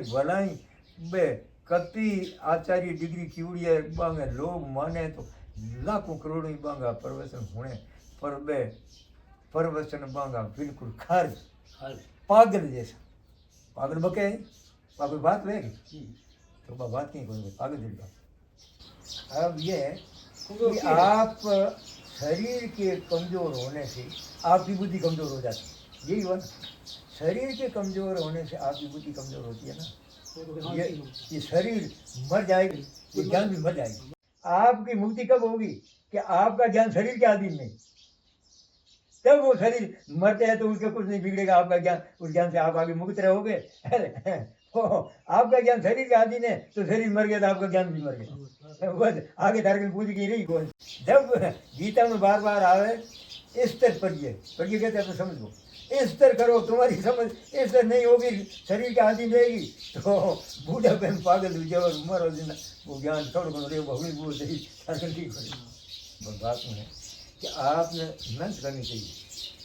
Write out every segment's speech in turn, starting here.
भलाई बे कति आचार्य डिग्री कीवड़ी है बांगे लोग माने तो लाखों करोड़ों बांगा परवसन होने पर बे परवसन बांगा बिल्कुल खारिज पागल जैसा पागल बके पागल बात लेगी तो बात नहीं कोई पागल दिल बात। अब ये कि आप शरीर के कमजोर होने से आपकी बुद्धि कमजोर हो जाती है, यही हुआ ना। शरीर के कमजोर होने से आपकी बुद्धि कमजोर होती है ना। ये शरीर मर जाएगी, ये ज्ञान भी मर जाएगी। आपकी मुक्ति कब होगी कि आपका ज्ञान शरीर के अधीन नहीं, तब वो शरीर मरते हैं तो उसका कुछ नहीं बिगड़ेगा आपका ज्ञान, उस ज्ञान से आप आगे मुक्त रहोगे। आपका ज्ञान शरीर के अधीन है तो शरीर मर गया तो आपका ज्ञान भी मर गया, बस आगे तारक पूछ की रही कौन। जब गीता में बार बार आवे इस तरह पढ़िए पढ़िए कहते हैं समझो, इस तरह करो, तुम्हारी समझ इस तरह नहीं होगी, शरीर के अधीन रहेगी तो बूढ़ा बहन पागल हुई और मरो दिन वो ज्ञान थोड़ा घणो रे भगवी वो सही ठीक हो। बात में है कि आपने मेहनत करनी चाहिए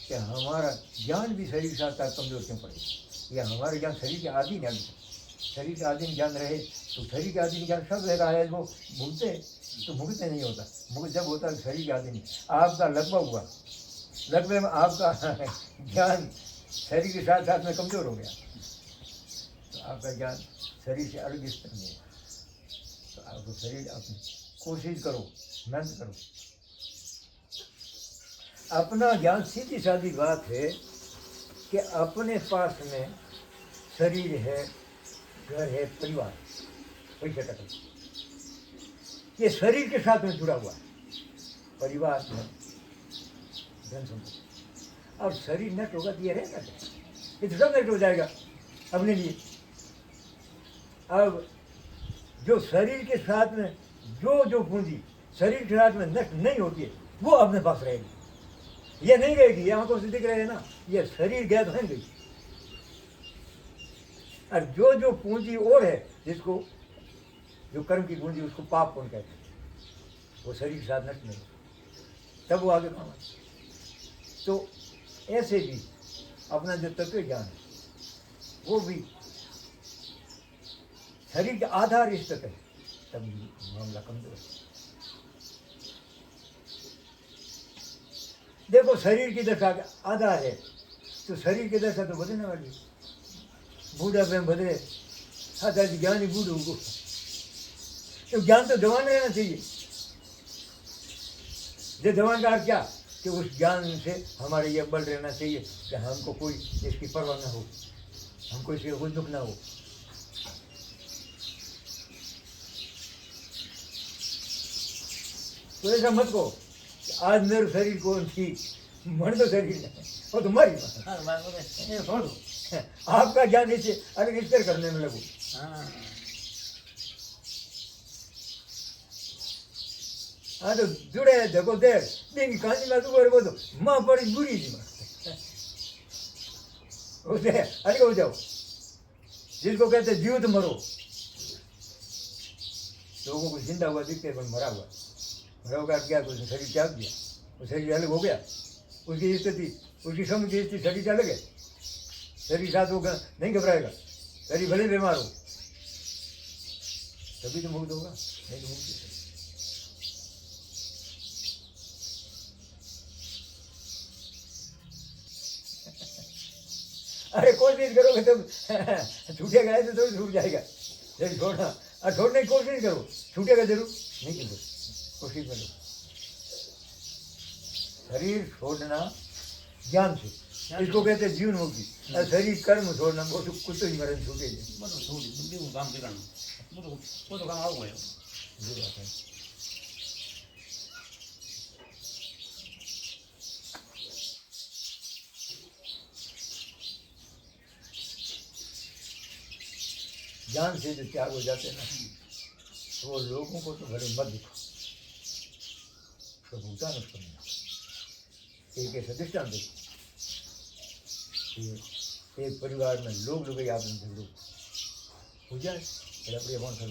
कि हमारा ज्ञान भी शरीर के साथ कमजोर क्यों पड़े, या हमारा ज्ञान शरीर के अधीन है। शरीर के अधीन ज्ञान रहे तो शरीर के अधीन ज्ञान सब रहेगा है, वो भूलते तो भुगते नहीं होता, भुग जब होता है शरीर के अधीन। आपका लगभग हुआ, लगभग में आपका ज्ञान शरीर के साथ साथ में कमजोर हो गया तो आपका ज्ञान शरीर से अलग स्तर में है। तो आपको शरीर अपनी कोशिश करो, मेहनत करो। अपना ज्ञान सीधी सादी बात है कि अपने पास में शरीर है, घर है, परिवार, पैसे टका, ये शरीर के साथ में जुड़ा हुआ है, परिवार में धन संपत्ति। अब शरीर नष्ट होगा तो ये रहेगा क्या, ये तो सब नष्ट हो जाएगा अपने लिए। अब जो शरीर के साथ में जो पूंजी शरीर के साथ में नष्ट नहीं होती है वो अपने पास रहेगी, ये नहीं रहेगी। ये आंखों से दिख रहे हैं ना, ये शरीर गया तो है गई। और जो पूंजी और है, जिसको जो कर्म की पूंजी उसको पाप कौन कहते हैं, वो शरीर के साथ नष्ट नहीं, तब वो आगे काम आए। तो ऐसे भी अपना जो तत्व ज्ञान है वो भी शरीर के आधार इस तक है, तब मामला कमजोर है। देखो शरीर की दशा आधार है तो शरीर की दशा तो बदलने वाली है। बूढ़ा में बदले आधा ज्ञान ही बूढ़ होगा, तो ज्ञान तो जवान रहना चाहिए। जो जवान का अर्थ क्या कि उस ज्ञान से हमारे ये बल रहना चाहिए कि हमको कोई इसकी परवाह ना हो, हमको इसके कोई दुख ना हो। तो ऐसा मत को आज मेरे शरीर को ठीक मन तो शरीर है वो तुम्हारी बात, आपका ज्ञान इसे अलग स्तर करने में लगो। हाँ तो जुड़े देखो देर देंगी कांजी में तो बोलो माँ बड़ी बुरी थी उसे अलग हो जाओ, जिसको कहते जीवित मरो। लोगों को जिंदा हुआ दिखते पर मरा हुआ, मरा हुआ क्या कुछ शरीर त्याग दिया, वो शरीर अलग हो गया, उसकी स्थिति उसकी समझ की स्थिति शरीर अलग है। शरीर साथ वो नहीं घबराएगा, शरीर भले बीमार हो तभी तो मुक्त होगा, नहीं तो मुक्त। अरे कोशिश करोगे तब छूटेगा ऐसे तो छूट जाएगा, शरीर छोड़ना और छोड़ने की कोशिश करो, छूटेगा जरूर नहीं, क्यों कोशिश करो। शरीर छोड़ना ज्ञान से, इसको कहते हैं जीवन मुक्ति। और शरीर कर्म छोड़ना वो तो कुछ ही मरण छूटे ज्ञान से जो त्याग हो जाते हैं ना, तो वो लोगों को तो भले मत दिखो, भूता न करना। एक ऐसा दृष्टांत देखो, एक परिवार में लोग आपने झगड़ो हो जाए अपने कौन कर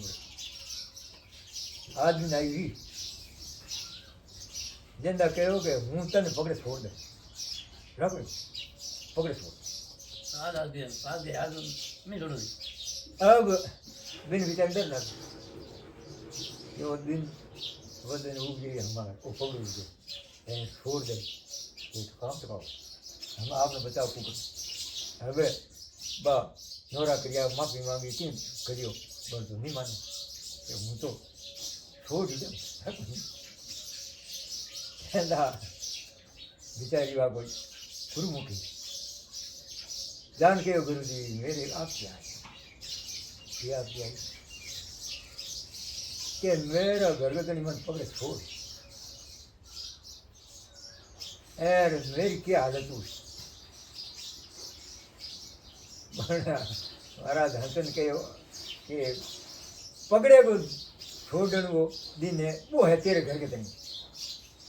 आदमी नाई भी जिंदा कहो कि हूँ तन पकड़े छोड़ दे, पकड़े छोड़ आज मैं छोड़ दी अब बिन विचार डर लग ये वो दिन उग गई हमारा वो पकड़ गए छोड़ दे ये तो काम तो हम आपने बचाव कुकर હવે બા નોરા કર્યા માફી માંગી કેમ કર્યો પણ તો નહીં માને કે હું તો છોડી દઉં बिचारी बाबू गुरुमुखी जान के गुरु जी मेरे आपकी आए ये आपकी आई कि मेरा घर का मन पकड़े छोड़ यार मेरी क्या हालत हुई महाराज हसन के पकड़े को छोड़ने वो दिन है वो है तेरे घर के दिन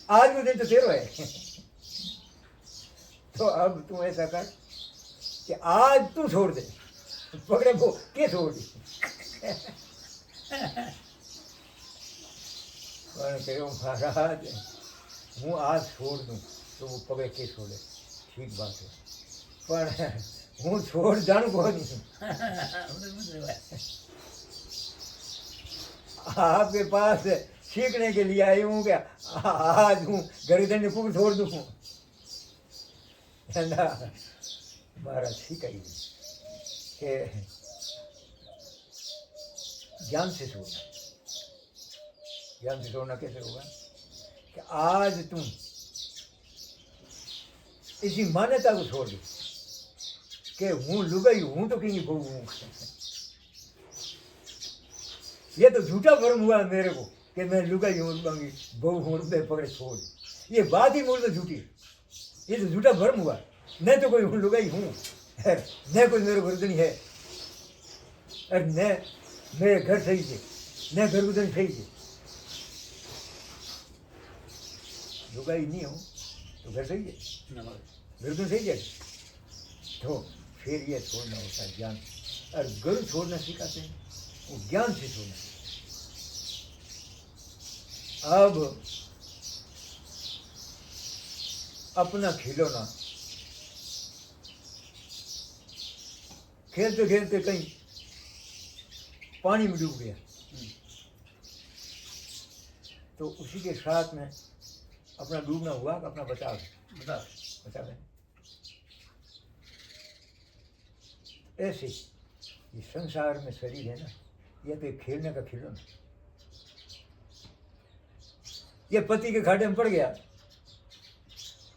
आज वो दिन तो तेरो है तो अब तू ऐसा कर कि आज तू छोड़ दे पकड़े वो के छोड़ दी महाराज हूँ आज छोड़ दूँ तो वो पकड़े के छोड़े ठीक बात है पर हूँ छोड़ जानू को नहीं आपके पास सीखने के लिए आई हूँ क्या आज हूँ गरीदन ने खूब छोड़ दूँ महाराज सिखाई कि ज्ञान से छोड़ना कैसे होगा कि आज तुम इसी मान्यता को छोड़ दो कि हूँ लुगाई हूँ तो कहीं बहू हूँ ये तो झूठा भरम हुआ मेरे को कि मैं लुगाई हूँ बहू हूँ रुपये पकड़े छोड़ ये बात ही मूल में झूठी ये तो झूठा भरम हुआ न तो कोई हूँ लुगाई हूँ न कोई मेरे गुरुदनी है और न मेरे घर सही से न घर गुरुदनी सही से लुगाई नहीं हूँ तो घर सही है गुरुदनी सही है तो फिर ये छोड़ना होता है ज्ञान और गुरु छोड़ना सिखाते हैं वो ज्ञान से छोड़ना अब अपना खिलौना खेलते खेलते कहीं पानी में डूब गया तो उसी के साथ में अपना डूबना हुआ कि अपना बचाव है ऐसे ये संसार में शरीर है ना ये तो खेलने का खिलौना ये पति के घाटे में पड़ गया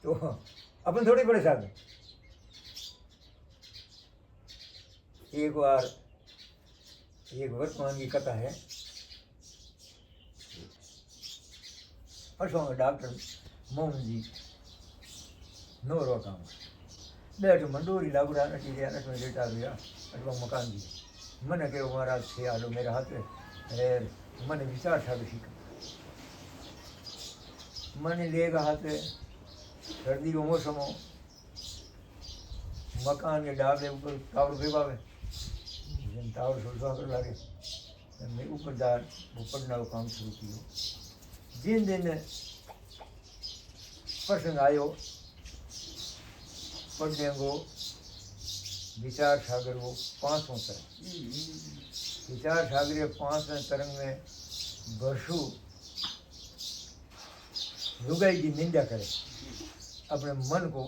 तो अपन थोड़ी बड़े साथ में एक बार एक वर्तमान की कथा है परसों में डॉक्टर मोहन जी नोरवा काम बैठ मंडोरी लाबड़ा नटी गया नट में लेटा गया अटवा मकान जी मन के महाराज थे आलो मेरे हाथ में मन विचार था भी मन लेगा हाथ सर्दी को मौसम हो मकान के डाले ऊपर टावर बेबावे टावर सोचवा कर लगे मैं ऊपर दार वो पढ़ना वो काम शुरू किया जिन दिन प्रसंग आयो पढ़ने को विचार सागर वो 500 तरंग विचार सागर 500 तरंग में वर्षों लुगाई की निंदा करे अपने मन को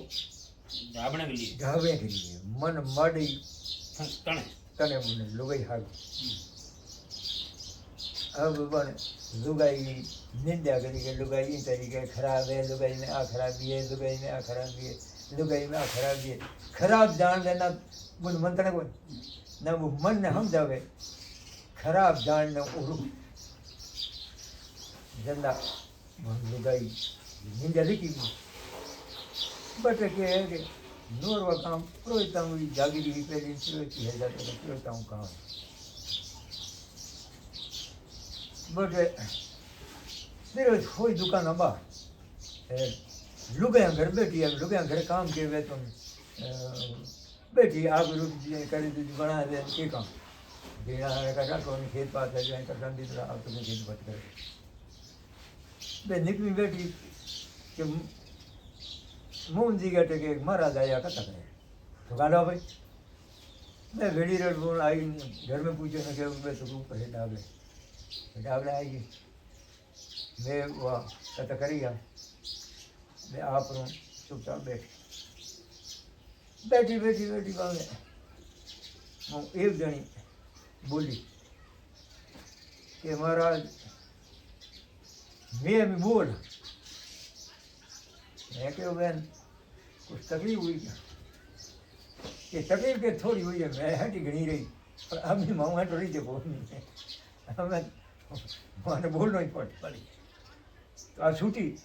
ढाबने के लिए मन माड़ी तने मुने लुगाई हार अब बन लुगाई निंदा करी के लुगाई तरीके खराब है लुगाई में आ खराबी है लुगाई में आ खराबी है लुगाई में आ खराबी है खराब जान लेना बुन मंत्र को ना वो मन ने हम जावे खराब जान न उरु जंदा लुगाई निंदा लिखी बट के नोरवा काम पुरोहिता हुई जागीरी हुई पहले पुरोहिती है जाते तो पुरोहिता हूँ काम बट मेरे कोई दुकान अबा लुगाया घर बैठी है लुगाया घर काम के वे तुम बैठी आग रूप करे तो बना दे के काम बिना का रखो खेत पास है जाए कर संदी तो आप तुम्हें खेत बच करे बे निकली बैठी कि मोहन जी कहते कि महाराज आया कथा करे तो गालो भाई मैं घड़ी रेट बोल आई घर में पूछे ना कि मैं तो ऊपर है डाबले आएगी मैं वह कत करिया मैं आप रू चुपचाप बैठी बांगे હું એક જણી બોલી કે મહારાજ मैं अभी बोल मैं क्यों बहन कुछ तकलीफ हुई क्या ये तकलीफ के थोड़ी हुई है मैं हटी घनी रही पर अभी माँ हट रही थे बोलनी है हमें माने बोलना ही पड़ी तो आ छूटी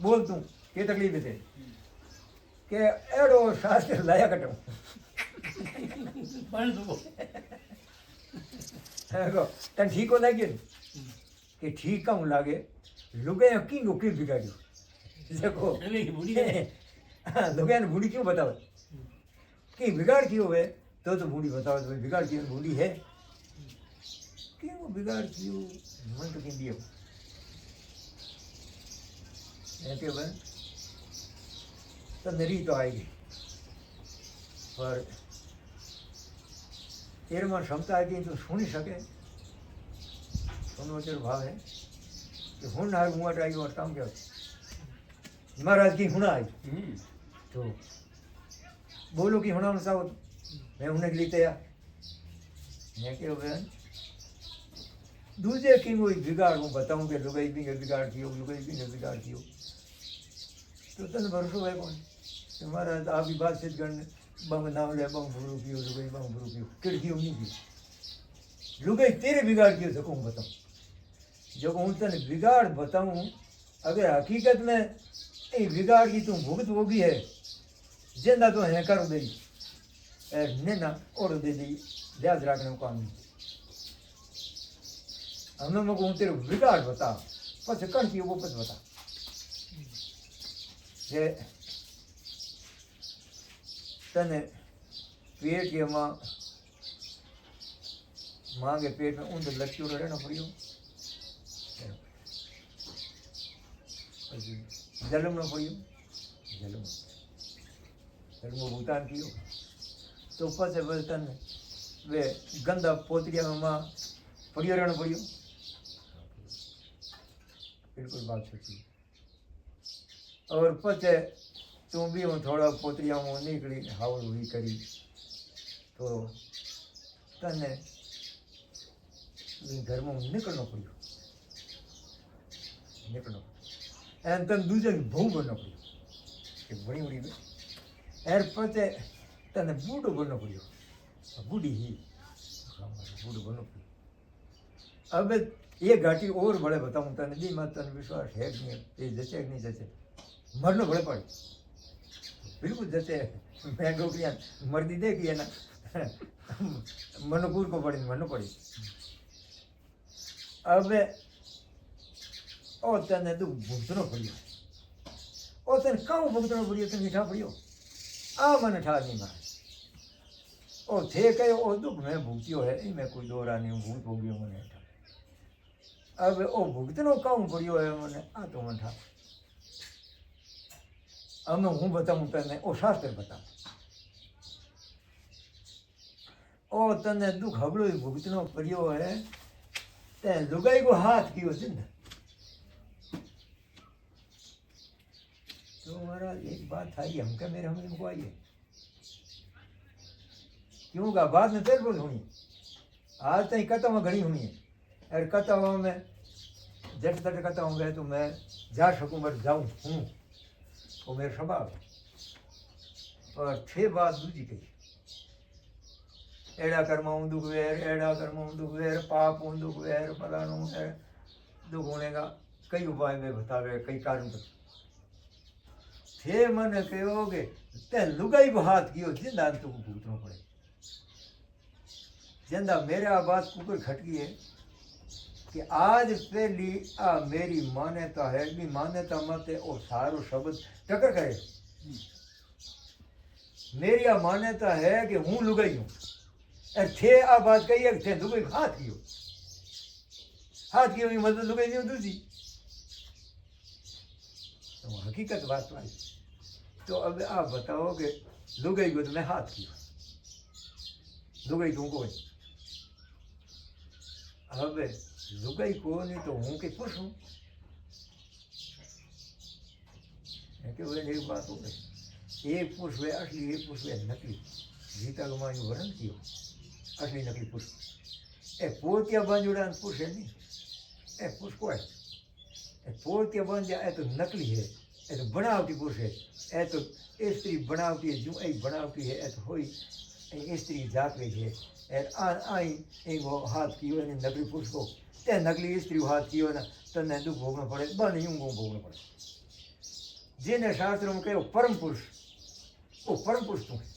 बोल तू के तकलीफ थे के एड़ो शास्त्र लाया कटो तन ठीक हो लगे कि ठीक कहूँ लागे लुगे किंग की बिगाड़ियो देखो लुगे ने बूढ़ी क्यों बताओ कि बिगाड़ क्यों है तो बूढ़ी बताओ तो बिगाड़ क्यों बूढ़ी है क्यों बिगाड़ क्यों मन तो क्यों दियो ऐसे बन तो नरी तो आएगी पर तेरे में क्षमता है कि तो सुनी सके सुनो तेरे भाव है कि हुन हार मुँह आई और काम क्या महाराज की हुना आई तो बोलो कि हुना चाहो मैं उन्हें के लिए तैयार मैं क्यों बहन दूसरे की कोई बिगाड़ हूँ बताऊँ कि लुगाई भी ने बिगाड़ कियो लुगाई भी ने बिगाड़ कियो तो तन भरोसो है कौन महाराज आप ही बात सिद्ध करने बंग नाम ले बंग भूरू पियो लुगाई बंग भूरू पियो किड़कियों नहीं की लुगाई तेरे बिगाड़ कियो तो कहूँ बताऊँ जो कहूँ तने बिगाड़ बताऊँ अगर हकीकत में ये बिगाड़ की तू भुगत होगी है जिंदा तो है कर दे ने ना और दे दी याद रखने को काम नहीं हमें मैं कहूँ तेरे बिगाड़ बता पस कण की वो पस बता ये तने पेट के माँ के पेट में ऊंध लक्ष्यों रहना पड़ियो जलम न पड़ियो जलम भुगतान कियो तो पसे बर्तन वे गंदा पोतरिया में माँ पड़ियो रहना पड़ियो बिल्कुल बात सच्ची और पचे तू भी हूँ थोड़ा पोतरिया में निकली हाउल हुई करी तो तने घर में निकलना पड़ियो एन तन दूजे बहु बनना पड़ियो कि बड़ी बड़ी एर पचे तने बूढ़ो बनना पड़ियो बूढ़ी ही बूढ़ो बनना पड़ियो अब ये घाटी और बड़े बताऊँ तने दी मत तने विश्वास है कि नहीं ये जचे नहीं जचे मरना बड़े पड़े बिल्कुल जैसे मैं डोकरिया मर्दी देखी है ना मनोपुर को पड़ी मनो पड़ी अब ओ तने तू भुगतनो पड़ियो ओ तने काऊ भुगतनो पड़ियो तने ठा पड़ियो आ मन ठा नहीं मार ओ थे कयो ओ दुख मैं भुगतियो है मैं कोई दोरा नहीं भूत हो गयो मने ठा अब ओ भुगतनो काऊ पड़ियो है मने आ तो मन ठा हमें हूँ बताऊँ तने ओ शास्त्र बता ओ तने दुख हबड़ो भुगतनो पड़ियो है ते लुगाई को हाथ कियो जिंदा तो महाराज एक बात था ये हमका मेरे हमने को आई है क्यों का बात में तेरे बोल होनी आज तक कथा में घड़ी होनी है और कथा में जट तट कथा होंगे तो मैं जा सकूँ बट जाऊँ हूँ वो मेरा स्वभाव है और छह बात दूजी कही एड़ा कर्म दुख वेर एड़ा कर्म दुख वेर पाप दुख वेर फलानो दुख होने का कई उपाय में बतावे कई कारण बता थे मन कहोगे ते लुगाई को हाथ कियो जिंदा तुमको भूतना पड़े जिंदा मेरे बात कुकर खटकी है कि आज पहली मेरी मान्यता है भी मान्यता मत है और सारो शब्द टक्कर करे मेरी मान्यता है कि हूँ लुगाई हूँ थे आ बात कही है थे लुगाई हाथ कियो मतलब लुगाई नहीं दूसरी तो हकीकत बात तो आई तो अब आप बताओ कि लुगाई को तो मैं हाथ किया લુગાઈ તું કોઈ હવે લુગાઈ કોની તો હું કે પૂછું કે ભાઈ એક बात हो गई एक पुरुष वे असली एक पुरुष वे नकली गीता को मां वर्णन कियो असली नकली पुरुष ए पोतिया बांजुड़ा पुरुष है नहीं ए पुरुष को है ए पोतिया बांजा ए तो नकली है ए तो बनावटी पुरुष है ए तो स्त्री बनावटी है जो ए बनावटी है ए तो होई ए स्त्री जात रही है ए आई एगो हाथ कियो ने नकली पुरुष को ते नकली स्त्री हाथ कियो ना तने दुख भोगना पड़े बन यूं भोगना पड़े जिन्हें शास्त्रों में कहो परम पुरुष वो परम पुरुष तू है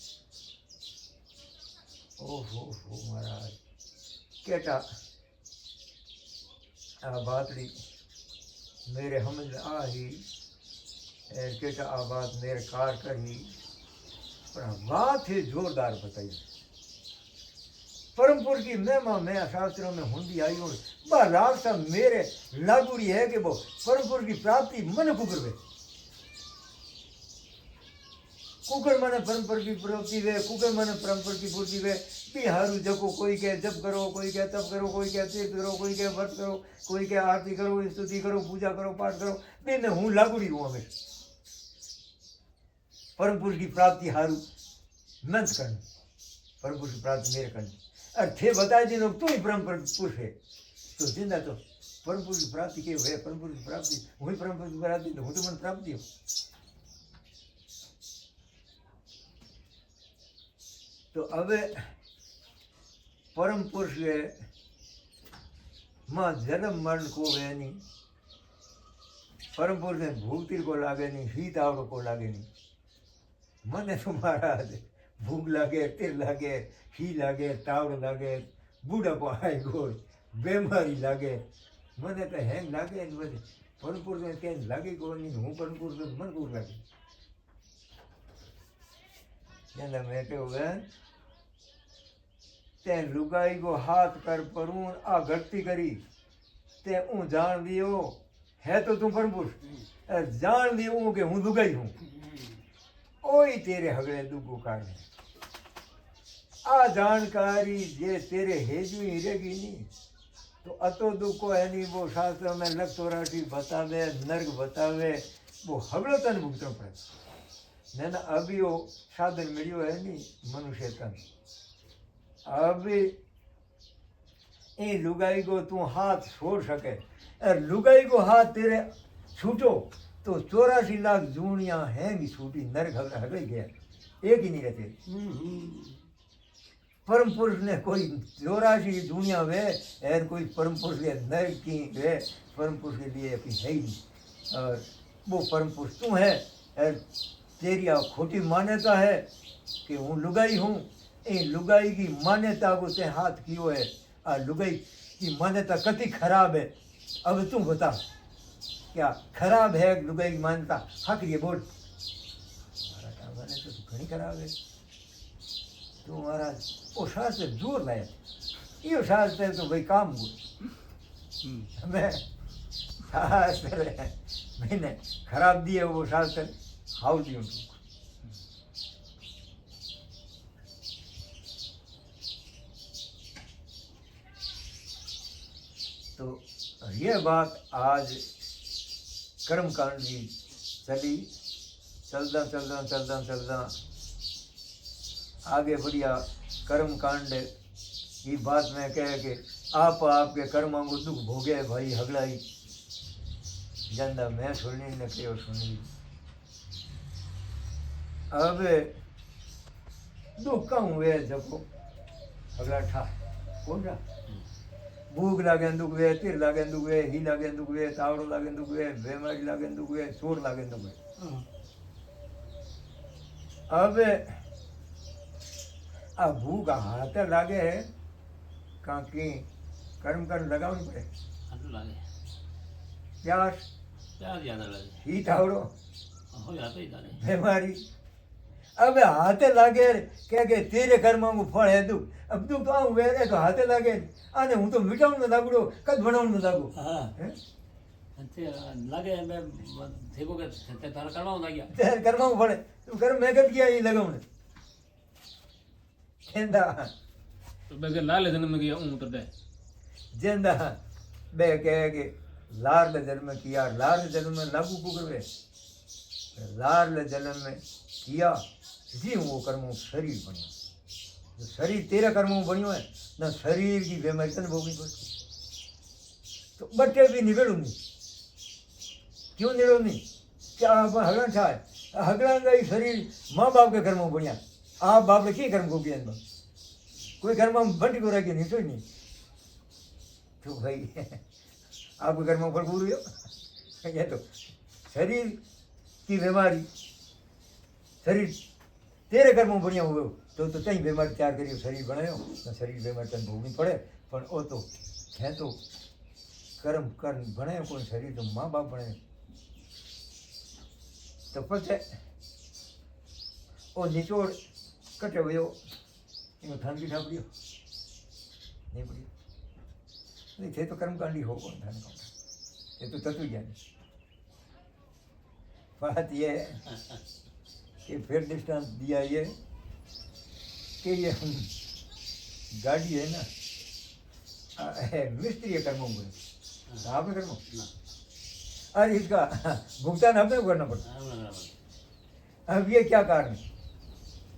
ओहो महाराज केटा आ बातड़ी मेरे हमल आ ही केटा आ बात मेरे कार करी पर बात है जोरदार बताई परम पुरुष की महिमा मैं शास्त्रों में हुंदी आई हूँ बा रास्ता मेरे लागूरी है कि वो परम पुरुष की प्राप्ति मन कुकर वे कुकर माने परंपर की प्रवृत्ति वे कुकर माने परंपर की पूर्ति वे बिहारू जको कोई कहे जप करो कोई कहे तप करो कोई कहे तीर्थ करो कोई कहे व्रत करो कोई कहे आरती करो स्तुति करो पूजा करो पाठ करो बे मैं हूँ लागूड़ी हूँ हमें परम पुरुष की प्राप्ति हारू मंत करनी परम पुरुष की प्राप्ति मेरे करनी और थे बताए दिन तू ही परम पुरुष है तो जिंदा तो परम पुरुष की प्राप्ति के हुए परम पुरुष की प्राप्ति वही परम पुरुष की प्राप्ति हूँ तो मन प्राप्ति हो तो अब परम पुरुष है मां जन्म मरण को वे नहीं परम पुरुष ने भूख तीर को लागे नहीं हीत आवड़ो को लागे नहीं मने तो महाराज भूख लागे तिर लागे ही लागे तावड़ लागे बूढ़ा को आए गो बीमारी लागे मने तो हैंग लागे परम पुरुष ने कहीं लागे को नहीं हूँ परम पुरुष मन को लागे मैं कहूँगा ते लुगाई को हाथ कर परूं आ गलती करी ते ऊ जान दियो है तो तू परम पुरुष जान दियो कि हूँ लुगाई हूँ ओई तेरे हगड़े दुगो कारण आ जानकारी जे तेरे हेजवी रहेगी नहीं तो अतो दुख को है नहीं वो शास्त्र में लख 84 बतावे नर्क बतावे वो हगड़ो तन भुगतना पड़े ना अभी वो साधन मिलियो है नहीं मनुष्य तन अभी ए लुगाई को तू हाथ छोड़ सके और लुगाई को हाथ तेरे छूटो तो 84 लाख जूनिया हैं भी छूटी नरक हगड़े गया एक ही नहीं रहते परम पुरुष ने कोई 84 जूनिया वे और कोई परम पुरुष के नरक की वे परम पुरुष के लिए है ही नहीं और वो परम पुरुष तू है और तेरी खोटी मान्यता है कि हूँ लुगाई हूँ ए लुगाई की मान्यता को ते हाथ कियो है आ लुगाई की मान्यता कति खराब है अब तू बता क्या खराब है लुगाई की मान्यता हक ये बोल मान्यता तो घनी खराब है तो महाराज वो शास्त्र जोर लाया यो शास्त्र है तो भाई काम हो मैं शास्त्र मैंने खराब दिए वो शास्त्र हाउ दियो तो ये बात आज कर्म कांड की चली चलदा आगे बढ़िया कर्म कांड की बात में कह के आप आपके कर्मों को दुख भोगे भाई हगड़ाई जंदा मैं सुननी न क्यों सुनी अब दुख का हुए जको हगड़ा ठा कौन रहा भूख लागे दुख वे तिर लागे दुख वे ही लागे दुख वे तावड़ो लागे दुख वे बीमारी लागे दुख वे चोर लागे दुख वे अब आ भूख हाथ लागे है काकी कर्म लगाओ नहीं पड़े प्यास ज्यादा लगे ही तावड़ो हो जाता ही जाने बीमारी अब हाथे लागे क्या के तेरे कर्मों को फल है दुख अब दुख तो आऊँ वे तो हाथे लागे आने हूँ तो मिटाऊँ न लागू कद बनाऊँ न लागू हाँ लगे मैं देखो के तारा करवाऊँ ना क्या तेरे कर्मों को फल तू कर्म मैं कद किया ये लगाऊँ कहता तो बेगे लाल जन्म में गया ऊं तो दे जिंदा बे कहे कि लाल जन्म किया, लाल जन्म में लागू पुगरवे, लाल जन्म में किया जी वो कर्मों शरीर बनियो। जो शरीर तेरा कर्मों बनियो है ना, शरीर की बीमारी तन भोगनी पड़ती, तो बटे भी निवेड़ू नहीं। क्यों निवेड़ू नहीं? क्या आप हगड़ा छा है, हगड़ा का ही शरीर माँ बाप के कर्मों बनिया, आप बाप ने की कर्म को किया, कोई कर्म में बंटी को रह गया नहीं, तो नहीं तो भाई आपके कर्म फल पूरी हो। ये तो शरीर की बीमारी, शरीर तेरे कर्मों बढ़िया हुए तो कई बीमारी तैयार करी शरीर बनायो ना, शरीर बीमारी तन भोगनी पड़े, पर वो तो है तो कर्म कर्म बनायो कोई, शरीर तो माँ बाप बनायो। तो पछे वो निचोड़ कटे हुए इनमें थान की ठापड़ियो नहीं पड़ी नहीं थे तो कर्मकांडी हो कौन था, ये तो तत्व ज्ञानी। बात ये है कि फिर दृष्टांत दिया ये कि ये हम गाड़ी है ना, मिस्त्री कर्मों में आपने कर्मों, अरे इसका भुगतान आपने करना पड़ता। अब ये क्या कारण है,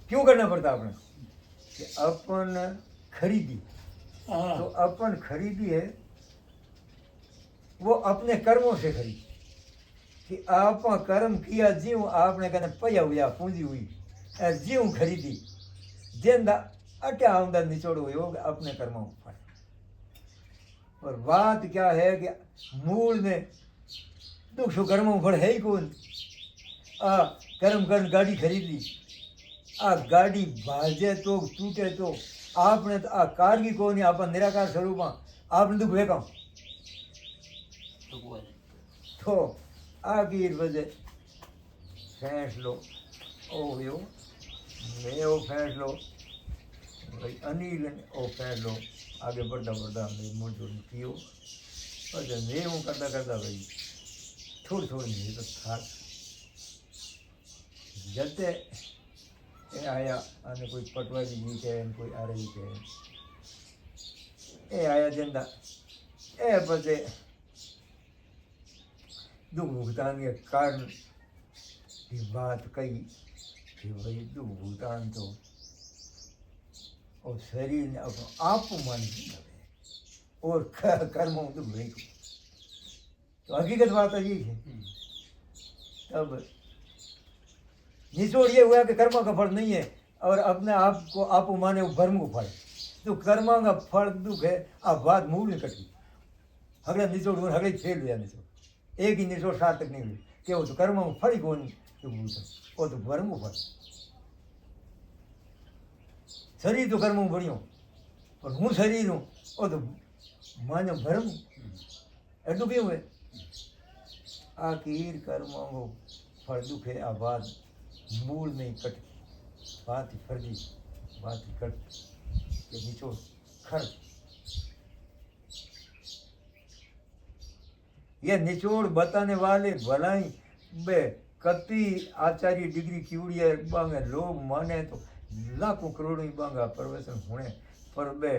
क्यों करना पड़ता आपने? कि अपन खरीदी, तो अपन खरीदी है वो अपने कर्मों से खरीदी, कि आप कर्म किया जीव आपने कहने पया हुआ पूंजी हुई जीव खरीदी जेंदा अट्या आमदा निचोड़ो योग अपने कर्मों पर। और बात क्या है कि मूल में दुख सु कर्मों फल है ही कौन। कर्म कर गाड़ी खरीद ली, गाड़ी भाजे तो टूटे तो आपने तो कार की कौन आप निराकार स्वरूप आपने दुख वेका तो आगे वजह फैसलो ओ यो मैं वो फैसलो भाई अनिल ने वो फैसलो आगे बढ़ता बढ़ता मेरी मोड़ कियो, पर मैं वो करता करता भाई थोड़ी थोड़ी नहीं तो था जते ए आया અને કોઈ પટવાજી जी के कोई आ रही के ए आया जंदा ए बजे दुख भुगतान के कारण की बात कही कि भाई दुख भुगतान तो और शरीर ने अपना आप मान और कर्मों दुख नहीं, तो हकीकत बात है ये है। तब निचोड़ ये हुआ कि कर्म का फल नहीं है और अपने आप को आप माने वो भर्म को फल, तो कर्म का फल दुख है। अब बात मूल में कटी, हगड़ा निचोड़ हगड़े फेल हुआ निचोड़, एक ही निचोड़ सार्थक नहीं हुई कि वो तो कर्म में फल ही कौन तो भूलता, वो तो भर्म फल। शरीर तो कर्म बढ़ियो और हूँ शरीर हूँ वो तो मानो भर्म एटू क्यों है। आखिर कर्म को फल दुख है। आ बात मूल में कट बात ही फर्जी बात ही कट के निचोड़ खर्च, ये निचोड़ बताने वाले भलाई बे कति आचार्य डिग्री की है बांगे लोग माने तो लाखों करोड़ों ही बांगा प्रवचन होने पर बे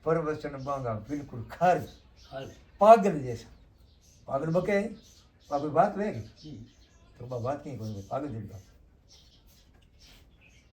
प्रवचन बांगा बिल्कुल खर्च पागल जैसा। पागल बके पागल बात वे तो बात नहीं करोगे पागल जैसा।